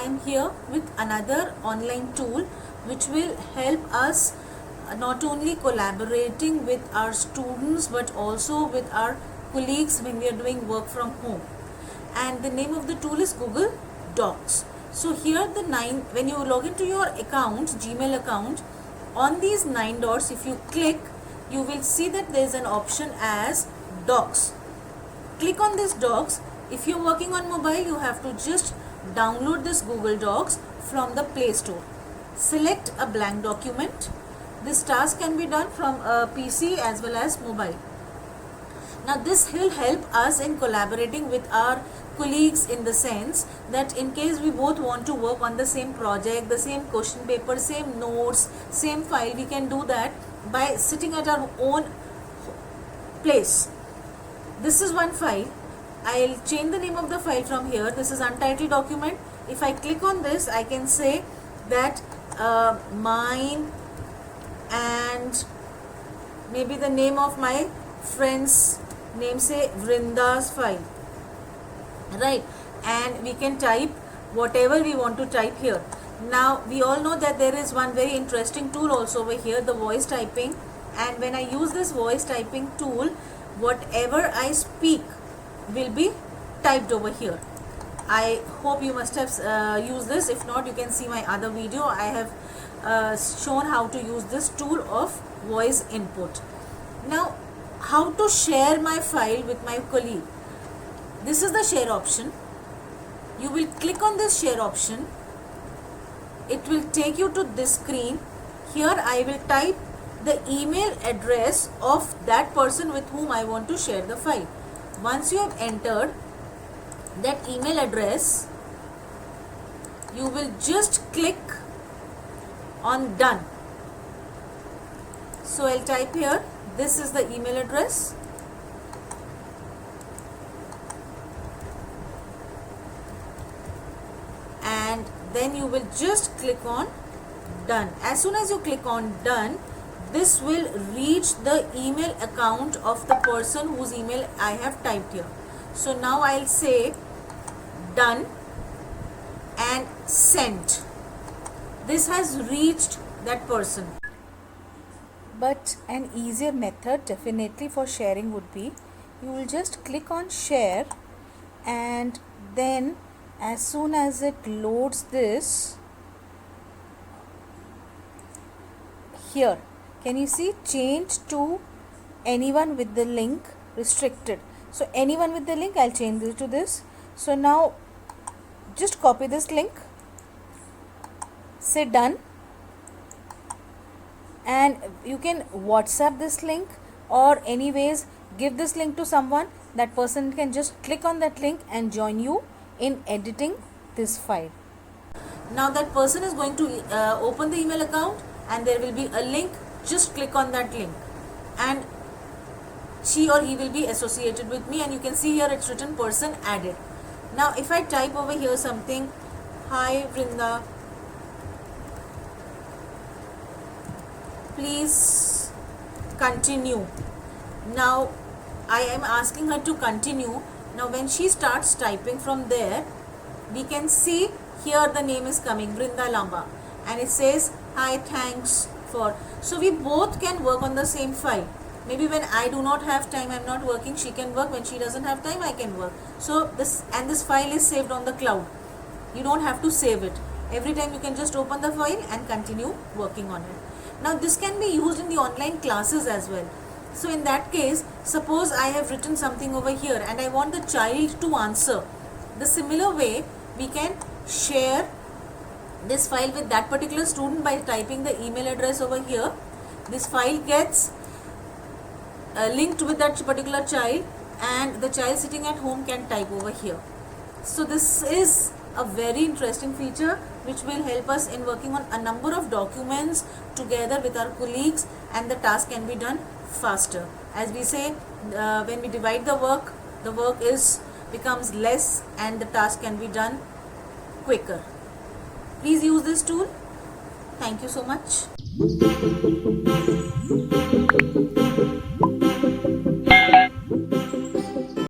I am here with another online tool which will help us not only collaborating with our students but also with our colleagues when we are doing work from home. And the name of the tool is Google Docs. So here when you log into your account, Gmail account, on these 9 dots, if you click, you will see that there is an option as Docs. Click on this Docs. If you're working on mobile, you have to just download this Google Docs from the Play Store. Select a blank document. This task can be done from a PC as well as mobile. Now this will help us in collaborating with our colleagues, in the sense that in case we both want to work on the same project, the same question paper, same notes, same file, we can do that by sitting at our own place. This is one file. I'll change the name of the file from here. This is untitled document. If I click on this, I can say that mine and maybe the name of my friend's name, say Vrinda's file, right? And we can type whatever we want to type here. Now we all know that there is one very interesting tool also over here, the voice typing. And when I use this voice typing tool, whatever I speak will be typed over here. I hope you must have used this. If not, you can see my other video. I have shown how to use this tool of voice input. Now, how to share my file with my colleague? This is the share option. You will click on this share option. It will take you to this screen. Here I will type the email address of that person with whom I want to share the file. Once you have entered that email address, you will just click on done. So I'll type here, this is the email address. And then you will just click on done. As soon as you click on done, this will reach the email account of the person whose email I have typed here. So now I'll say done and sent. This has reached that person. But an easier method definitely for sharing would be, you will just click on share, and then as soon as it loads this, here can you see change to anyone with the link restricted. So anyone with the link, I'll change this to this. So now just copy this link, say done, and you can WhatsApp this link, or anyways give this link to someone. That person can just click on that link and join you in editing this file. Now that person is going to open the email account, and there will be a link. Just click on that link and she or he will be associated with me, and you can see here it's written person added. Now if I type over here something, hi Vrinda, please continue. Now I am asking her to continue. Now when she starts typing from there, we can see here the name is coming, Vrinda Lamba, and it says hi, thanks for. So we both can work on the same file. Maybe when I do not have time, I am not working, she can work. When she doesn't have time, I can work. So this file is saved on the cloud. You don't have to save it. Every time you can just open the file and continue working on it. Now this can be used in the online classes as well. So in that case, suppose I have written something over here and I want the child to answer. The similar way, we can share this file with that particular student by typing the email address over here. This file gets linked with that particular child, and the child sitting at home can type over here. So this is a very interesting feature which will help us in working on a number of documents together with our colleagues, and the task can be done faster. As we say, when we divide the work becomes less and the task can be done quicker. Please use this tool. Thank you so much.